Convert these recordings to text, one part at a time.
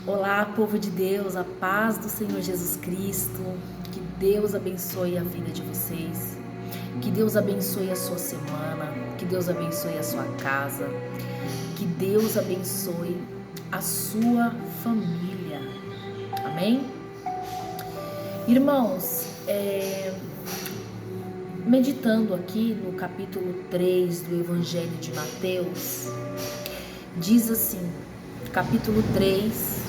Olá, povo de Deus, a paz do Senhor Jesus Cristo. Que Deus abençoe a vida de vocês. Que Deus abençoe a sua semana. Que Deus abençoe a sua casa. Que Deus abençoe a sua família. Amém? Irmãos, meditando aqui no capítulo 3 do Evangelho de Mateus, diz assim, capítulo 3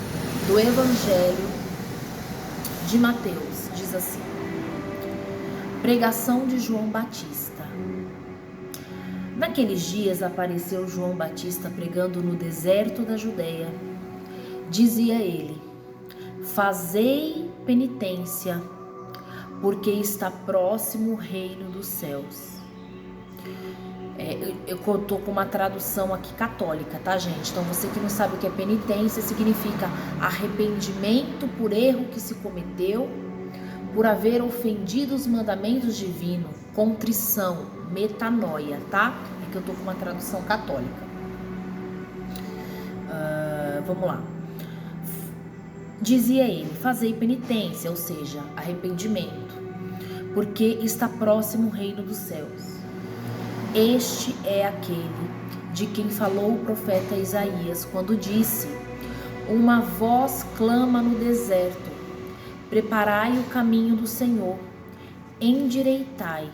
do Evangelho de Mateus, diz assim: pregação de João Batista. Naqueles dias apareceu João Batista pregando no deserto da Judeia. Dizia ele: fazei penitência, porque está próximo o reino dos céus. Eu estou com uma tradução aqui católica, tá, gente? Então, você que não sabe o que é penitência, significa arrependimento por erro que se cometeu, por haver ofendido os mandamentos divinos, contrição, metanoia, tá? É que eu estou com uma tradução católica. Vamos lá. Dizia ele: fazei penitência, ou seja, arrependimento, porque está próximo o reino dos céus. Este é aquele de quem falou o profeta Isaías, quando disse: uma voz clama no deserto, preparai o caminho do Senhor, endireitai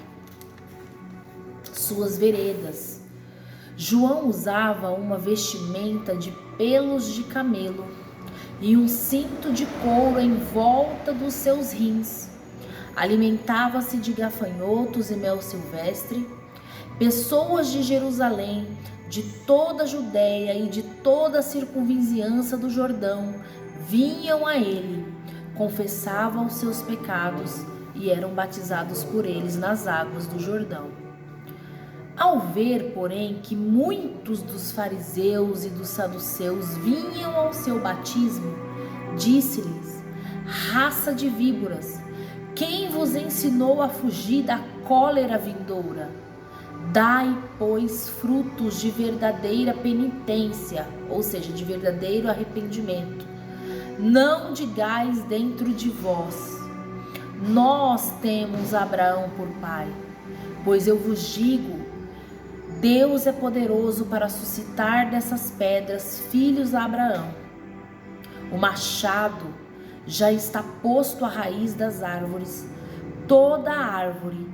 suas veredas. João usava uma vestimenta de pelos de camelo e um cinto de couro em volta dos seus rins. Alimentava-se de gafanhotos e mel silvestre. Pessoas de Jerusalém, de toda a Judéia e de toda a circunvizinhança do Jordão vinham a ele, confessavam os seus pecados e eram batizados por eles nas águas do Jordão. Ao ver, porém, que muitos dos fariseus e dos saduceus vinham ao seu batismo, disse-lhes: raça de víboras, quem vos ensinou a fugir da cólera vindoura? Dai, pois, frutos de verdadeira penitência, ou seja, de verdadeiro arrependimento. Não digais dentro de vós: nós temos Abraão por pai. Pois eu vos digo, Deus é poderoso para suscitar dessas pedras filhos a Abraão. O machado já está posto à raiz das árvores. Toda árvore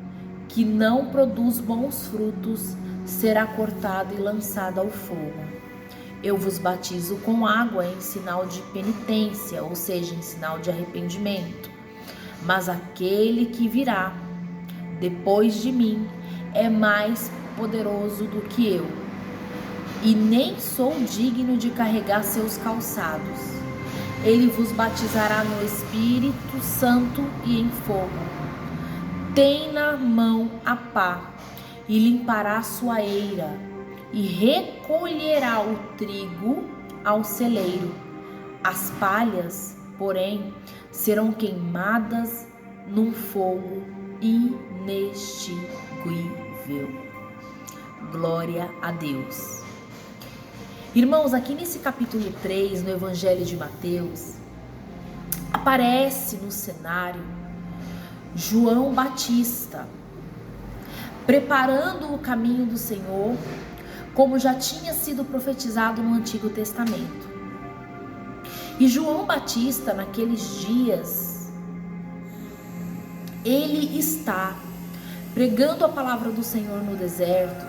que não produz bons frutos será cortada e lançada ao fogo. Eu vos batizo com água em sinal de penitência, ou seja, em sinal de arrependimento. Mas aquele que virá depois de mim é mais poderoso do que eu, e nem sou digno de carregar seus calçados. Ele vos batizará no Espírito Santo e em fogo. Tem na mão a pá, e limpará sua eira, e recolherá o trigo ao celeiro. As palhas, porém, serão queimadas num fogo inextinguível. Glória a Deus. Irmãos, aqui nesse capítulo 3, no Evangelho de Mateus, aparece no cenário João Batista, preparando o caminho do Senhor, como já tinha sido profetizado no Antigo Testamento. E João Batista, naqueles dias, ele está pregando a palavra do Senhor no deserto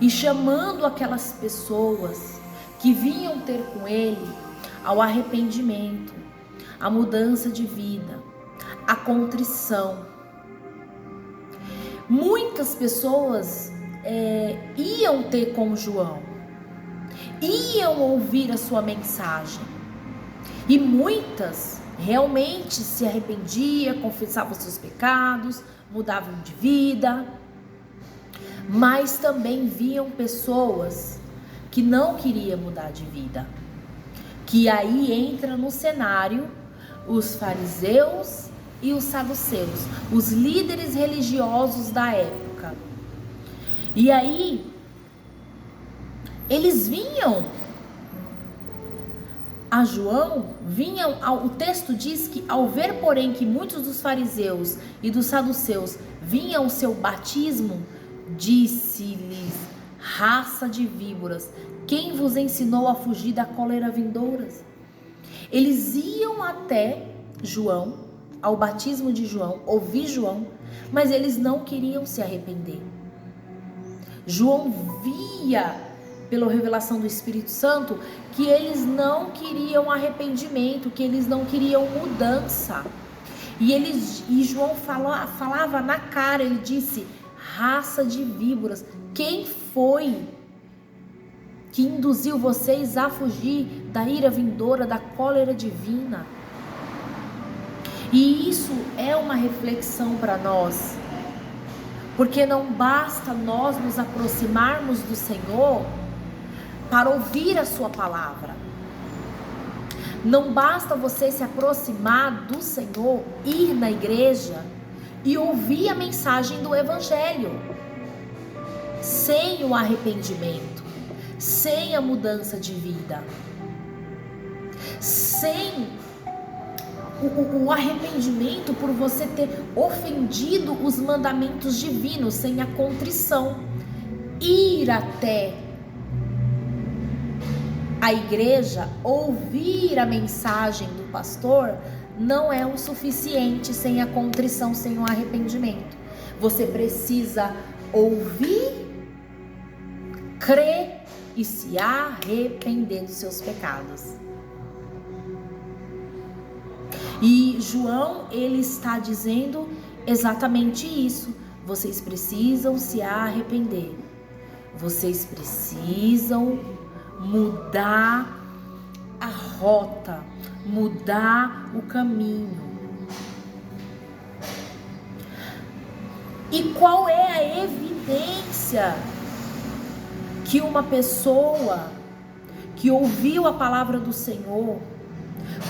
e chamando aquelas pessoas que vinham ter com ele ao arrependimento, à mudança de vida, a contrição. Muitas pessoas iam ter com João, iam ouvir a sua mensagem, e muitas realmente se arrependiam, confessavam seus pecados, mudavam de vida, mas também viam pessoas que não queriam mudar de vida, que aí entra no cenário os fariseus e os saduceus, os líderes religiosos da época. E aí eles vinham a João, o texto diz que ao ver, porém, que muitos dos fariseus e dos saduceus vinham ao seu batismo, disse-lhes: raça de víboras, quem vos ensinou a fugir da cólera vindoura? Eles iam até João, ao batismo de João, ouvir João, mas eles não queriam se arrepender. João via, pela revelação do Espírito Santo, que eles não queriam arrependimento, que eles não queriam mudança. E João falava na cara, ele disse: raça de víboras, quem foi que induziu vocês a fugir da ira vindoura, da cólera divina? E isso é uma reflexão para nós, porque não basta nós nos aproximarmos do Senhor para ouvir a sua palavra. Não basta você se aproximar do Senhor, ir na igreja e ouvir a mensagem do Evangelho sem o arrependimento, sem a mudança de vida, sem o arrependimento por você ter ofendido os mandamentos divinos, sem a contrição. Ir até a igreja, ouvir a mensagem do pastor, não é o suficiente sem a contrição, sem o arrependimento. Você precisa ouvir, crer e se arrepender dos seus pecados. E João, ele está dizendo exatamente isso. Vocês precisam se arrepender. Vocês precisam mudar a rota, mudar o caminho. E qual é a evidência que uma pessoa que ouviu a palavra do Senhor,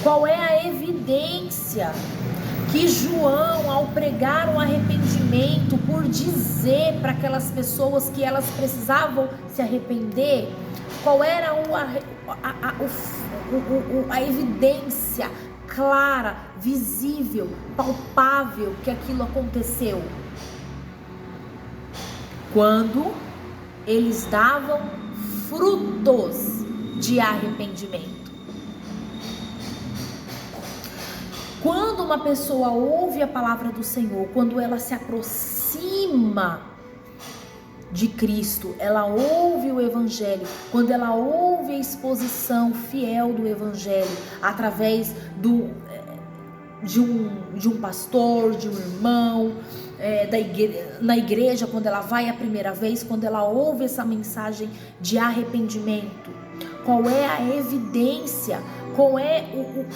qual é a evidência que João, ao pregar o arrependimento, por dizer para aquelas pessoas que elas precisavam se arrepender, qual era a evidência clara, visível, palpável que aquilo aconteceu? Quando eles davam frutos de arrependimento. Quando uma pessoa ouve a palavra do Senhor, quando ela se aproxima de Cristo, ela ouve o Evangelho, quando ela ouve a exposição fiel do Evangelho, através de um pastor, de um irmão, na igreja, quando ela vai a primeira vez, quando ela ouve essa mensagem de arrependimento, qual é a evidência, qual é o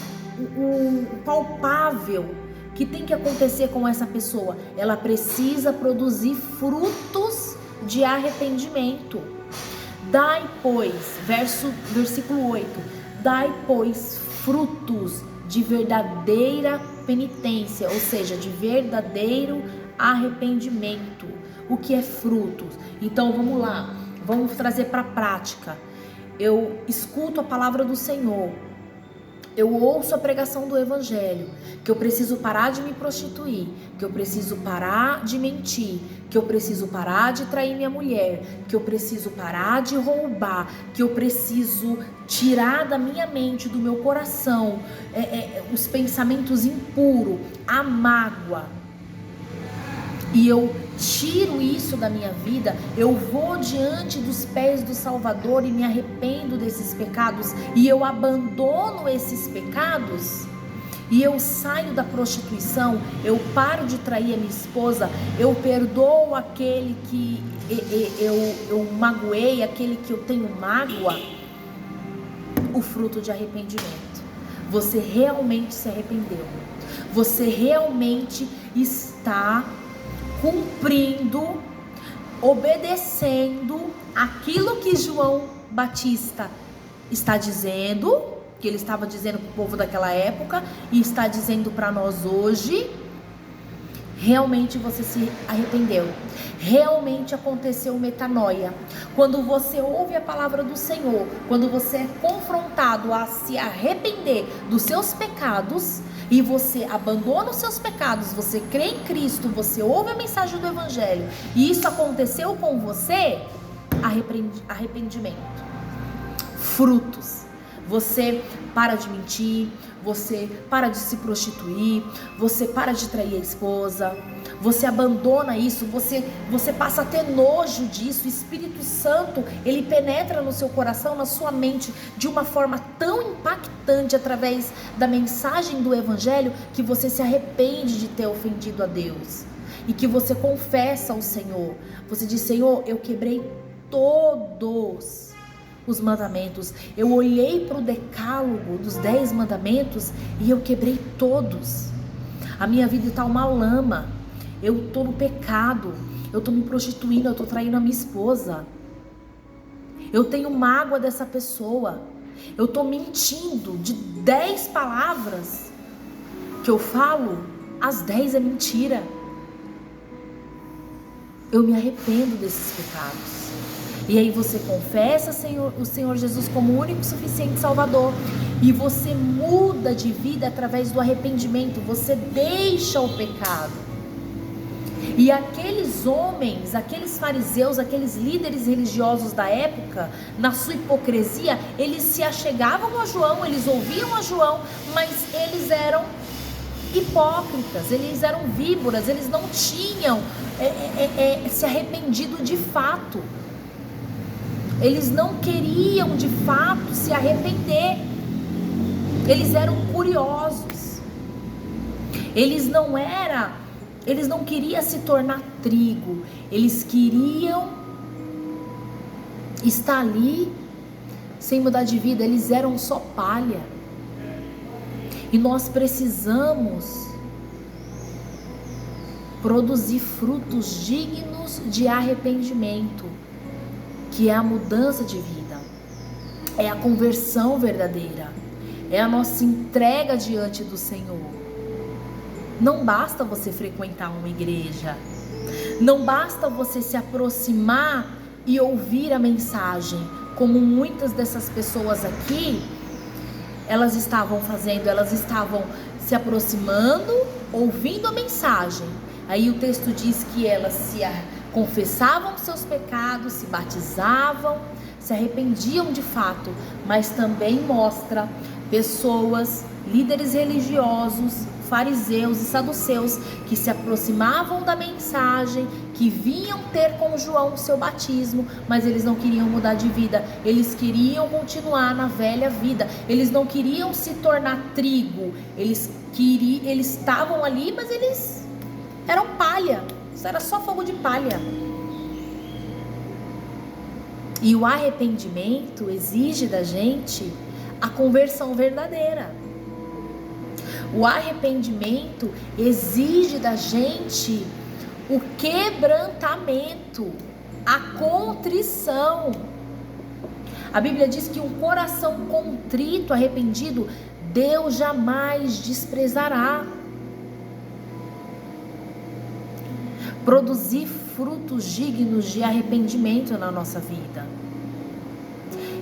palpável que tem que acontecer com essa pessoa? Ela precisa produzir frutos de arrependimento. Dai, pois, versículo 8, dai, pois, frutos de verdadeira penitência, ou seja, de verdadeiro arrependimento. O que é frutos? Então vamos lá, vamos trazer para a prática. Eu escuto a palavra do Senhor, eu ouço a pregação do Evangelho, que eu preciso parar de me prostituir, que eu preciso parar de mentir, que eu preciso parar de trair minha mulher, que eu preciso parar de roubar, que eu preciso tirar da minha mente, do meu coração, os pensamentos impuros, a mágoa. E eu tiro isso da minha vida, eu vou diante dos pés do Salvador e me arrependo desses pecados, e eu abandono esses pecados, e eu saio da prostituição, eu paro de trair a minha esposa, eu perdoo aquele que eu magoei, aquele que eu tenho mágoa. O fruto de arrependimento. Você realmente se arrependeu. Você realmente está cumprindo, obedecendo aquilo que João Batista está dizendo, que ele estava dizendo para o povo daquela época e está dizendo para nós hoje. realmente você se arrependeu, realmente aconteceu metanoia. Quando você ouve a palavra do Senhor, quando você é confrontado a se arrepender dos seus pecados, e você abandona os seus pecados, você crê em Cristo, você ouve a mensagem do Evangelho, e isso aconteceu com você, arrependimento, frutos. Você para de mentir, você para de se prostituir, você para de trair a esposa, você abandona isso, você passa a ter nojo disso. O Espírito Santo, ele penetra no seu coração, na sua mente, de uma forma tão impactante através da mensagem do Evangelho, que você se arrepende de ter ofendido a Deus e que você confessa ao Senhor. Você diz: Senhor, eu quebrei todos os mandamentos, eu olhei para o decálogo dos 10 mandamentos e eu quebrei todos. A minha vida está uma lama, eu estou no pecado, eu estou me prostituindo, eu estou traindo a minha esposa, eu tenho mágoa dessa pessoa, eu estou mentindo. De 10 palavras que eu falo, as 10 é mentira. Eu me arrependo desses pecados. E aí você confessa o Senhor Jesus como o único e suficiente Salvador, e você muda de vida através do arrependimento, você deixa o pecado. E aqueles homens, aqueles fariseus, aqueles líderes religiosos da época, na sua hipocrisia, eles se achegavam a João, eles ouviam a João, mas eles eram hipócritas, eles eram víboras, eles não tinham se arrependido de fato. Eles não queriam de fato se arrepender. Eles eram curiosos. Eles não queriam se tornar trigo. Eles queriam estar ali sem mudar de vida. Eles eram só palha. E nós precisamos produzir frutos dignos de arrependimento, que é a mudança de vida, é a conversão verdadeira, é a nossa entrega diante do Senhor. Não basta você frequentar uma igreja, não basta você se aproximar e ouvir a mensagem, como muitas dessas pessoas aqui, elas estavam fazendo, elas estavam se aproximando, ouvindo a mensagem. Aí o texto diz que elas confessavam seus pecados, se batizavam, se arrependiam de fato, mas também mostra pessoas, líderes religiosos, fariseus e saduceus, que se aproximavam da mensagem, que vinham ter com João o seu batismo, mas eles não queriam mudar de vida, eles queriam continuar na velha vida, eles não queriam se tornar trigo, eles estavam ali, mas eles eram palha. Isso era só fogo de palha. E o arrependimento exige da gente a conversão verdadeira. O arrependimento exige da gente o quebrantamento, a contrição. A Bíblia diz que um coração contrito, arrependido, Deus jamais desprezará. Produzir frutos dignos de arrependimento na nossa vida.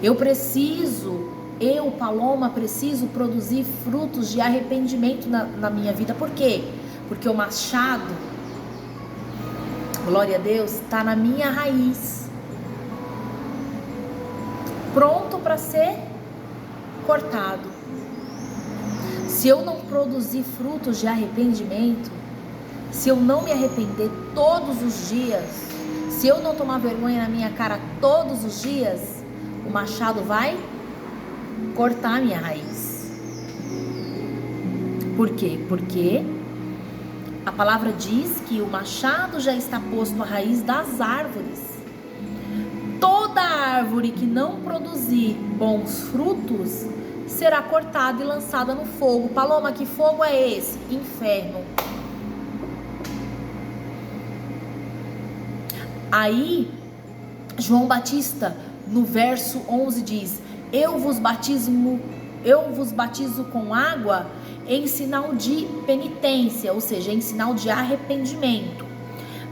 Eu, Paloma, preciso produzir frutos de arrependimento na minha vida. Por quê? Porque o machado, glória a Deus, está na minha raiz, pronto para ser cortado. Se eu não produzir frutos de arrependimento, se eu não me arrepender todos os dias, se eu não tomar vergonha na minha cara todos os dias, o machado vai cortar a minha raiz. Por quê? Porque a palavra diz que o machado já está posto à raiz das árvores. Toda árvore que não produzir bons frutos será cortada e lançada no fogo. Paloma, que fogo é esse? Inferno. Aí, João Batista, no verso 11 diz: eu vos batismo eu vos batizo com água em sinal de penitência, ou seja, em sinal de arrependimento.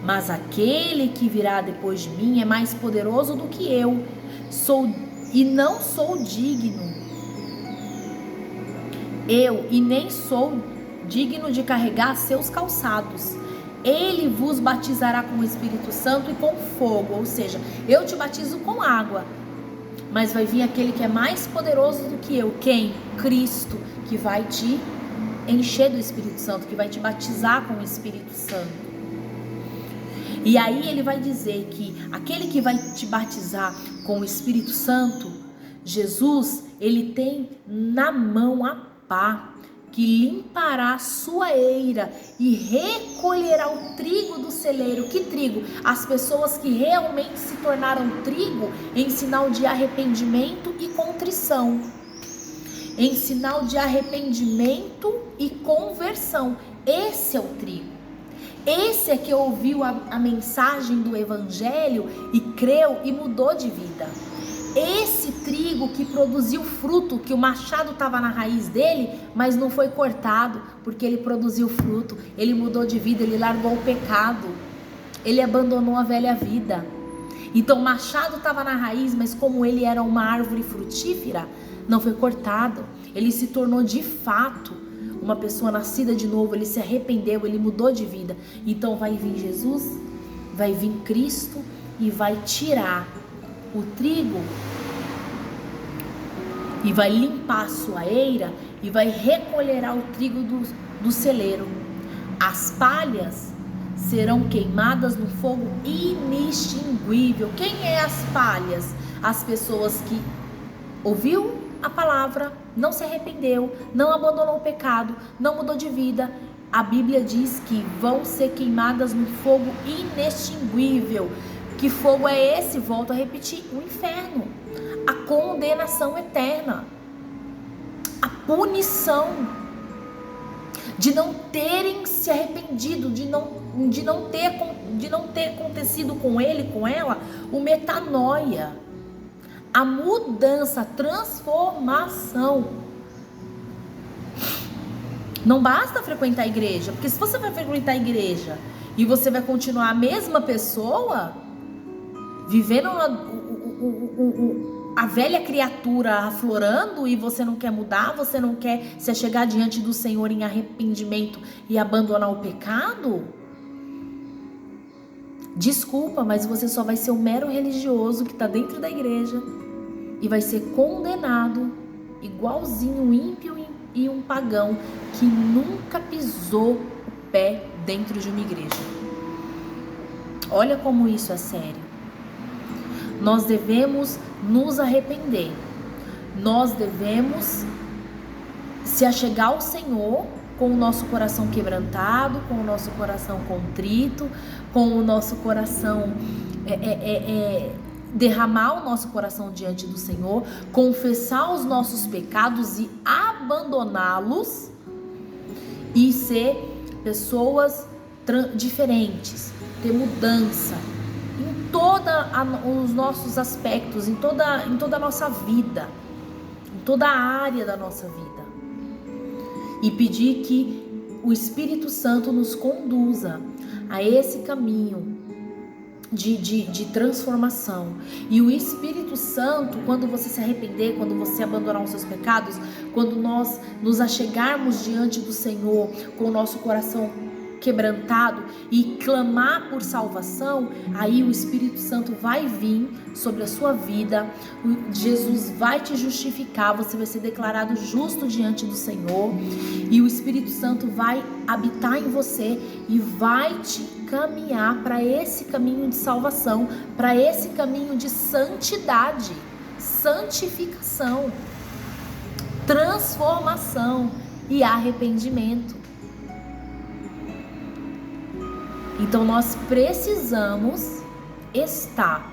Mas aquele que virá depois de mim é mais poderoso do que eu, não sou digno. Nem sou digno de carregar seus calçados. Ele vos batizará com o Espírito Santo e com fogo, ou seja, eu te batizo com água, mas vai vir aquele que é mais poderoso do que eu. Quem? Cristo, que vai te encher do Espírito Santo, que vai te batizar com o Espírito Santo. E aí ele vai dizer que aquele que vai te batizar com o Espírito Santo, Jesus, ele tem na mão a pá, que limpará a sua eira e recolherá o trigo do celeiro. Que trigo? As pessoas que realmente se tornaram trigo em sinal de arrependimento e contrição. Em sinal de arrependimento e conversão. Esse é o trigo. Esse é que ouviu a mensagem do Evangelho e creu e mudou de vida. Esse trigo que produziu fruto, que o machado estava na raiz dele, mas não foi cortado, porque ele produziu fruto, ele mudou de vida, ele largou o pecado, ele abandonou a velha vida. Então o machado estava na raiz, mas como ele era uma árvore frutífera, não foi cortado, ele se tornou de fato uma pessoa nascida de novo, ele se arrependeu, ele mudou de vida. Então vai vir Jesus, vai vir Cristo e vai tirar o trigo e vai limpar a sua eira e vai recolher o trigo do celeiro. As palhas serão queimadas no fogo inextinguível. Quem é as palhas? As pessoas que ouviu a palavra, não se arrependeu, não abandonou o pecado, não mudou de vida. A Bíblia diz que vão ser queimadas no fogo inextinguível. Que fogo é esse? Volto a repetir, o inferno, a condenação eterna, a punição de não terem se arrependido, de não ter acontecido com ele, com ela, o metanoia, a mudança, a transformação. Não basta frequentar a igreja, porque se você vai frequentar a igreja e você vai continuar a mesma pessoa, vivendo a velha criatura aflorando, e você não quer mudar, você não quer se achegar diante do Senhor em arrependimento e abandonar o pecado, desculpa, mas você só vai ser um mero religioso que está dentro da igreja e vai ser condenado igualzinho um ímpio e um pagão que nunca pisou o pé dentro de uma igreja. Olha como isso é sério. Nós devemos nos arrepender. Nós devemos se achegar ao Senhor com o nosso coração quebrantado, com o nosso coração contrito, com o nosso coração derramar o nosso coração diante do Senhor, confessar os nossos pecados e abandoná-los e ser pessoas diferentes, ter mudança em todos os nossos aspectos, em toda a nossa vida, em toda a área da nossa vida, e pedir que o Espírito Santo nos conduza a esse caminho de transformação. E o Espírito Santo, quando você se arrepender, quando você abandonar os seus pecados, quando nós nos achegarmos diante do Senhor com o nosso coração quebrantado e clamar por salvação, aí o Espírito Santo vai vir sobre a sua vida, Jesus vai te justificar, você vai ser declarado justo diante do Senhor, e o Espírito Santo vai habitar em você e vai te caminhar para esse caminho de salvação, para esse caminho de santidade, santificação, transformação e arrependimento. Então nós precisamos estar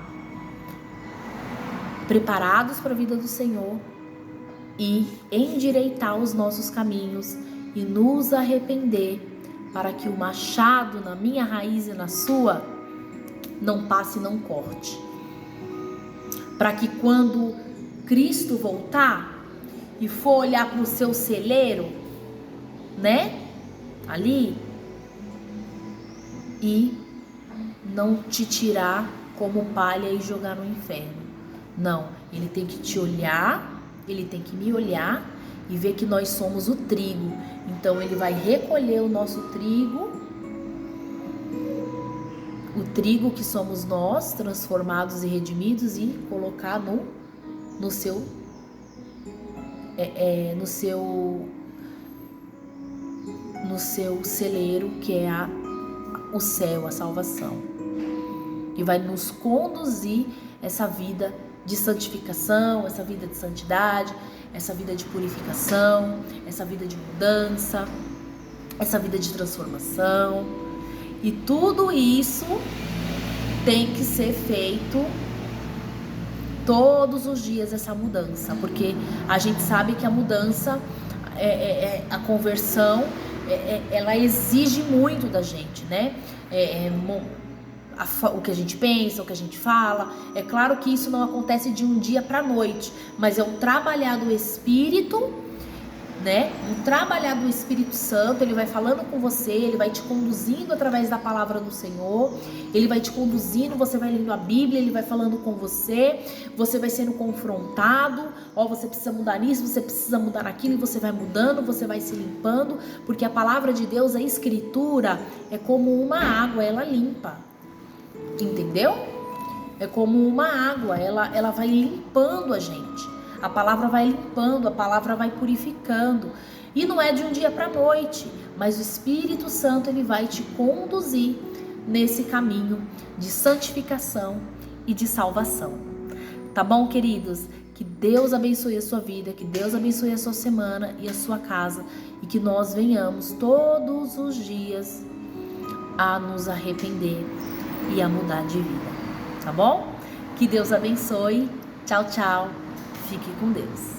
preparados para a vida do Senhor e endireitar os nossos caminhos e nos arrepender, para que o machado na minha raiz e na sua não passe e não corte. Para que quando Cristo voltar e for olhar para o seu celeiro, né? Ali, e não te tirar como palha e jogar no inferno. Não, ele tem que te olhar, ele tem que me olhar e ver que nós somos o trigo. Então ele vai recolher o nosso trigo, o trigo que somos nós, transformados e redimidos, e colocar no seu celeiro, que é o céu, a salvação, que vai nos conduzir essa vida de santificação, essa vida de santidade, essa vida de purificação, essa vida de mudança, essa vida de transformação. E tudo isso tem que ser feito todos os dias, essa mudança, porque a gente sabe que a mudança, a conversão, ela exige muito da gente, né? O que a gente pensa, o que a gente fala. É claro que isso não acontece de um dia para a noite, mas é um trabalhar do Espírito, né? Um trabalhar do Espírito Santo. Ele vai falando com você, ele vai te conduzindo através da palavra do Senhor, ele vai te conduzindo, você vai lendo a Bíblia, ele vai falando com você, você vai sendo confrontado, você precisa mudar nisso, você precisa mudar naquilo, e você vai mudando, você vai se limpando, porque a palavra de Deus, a Escritura, é como uma água, ela limpa, entendeu? É como uma água, ela vai limpando a gente. A palavra vai limpando, a palavra vai purificando. E não é de um dia para a noite, mas o Espírito Santo, ele vai te conduzir nesse caminho de santificação e de salvação. Tá bom, queridos? Que Deus abençoe a sua vida, que Deus abençoe a sua semana e a sua casa, e que nós venhamos todos os dias a nos arrepender e a mudar de vida. Tá bom? Que Deus abençoe. Tchau, tchau. Fique com Deus.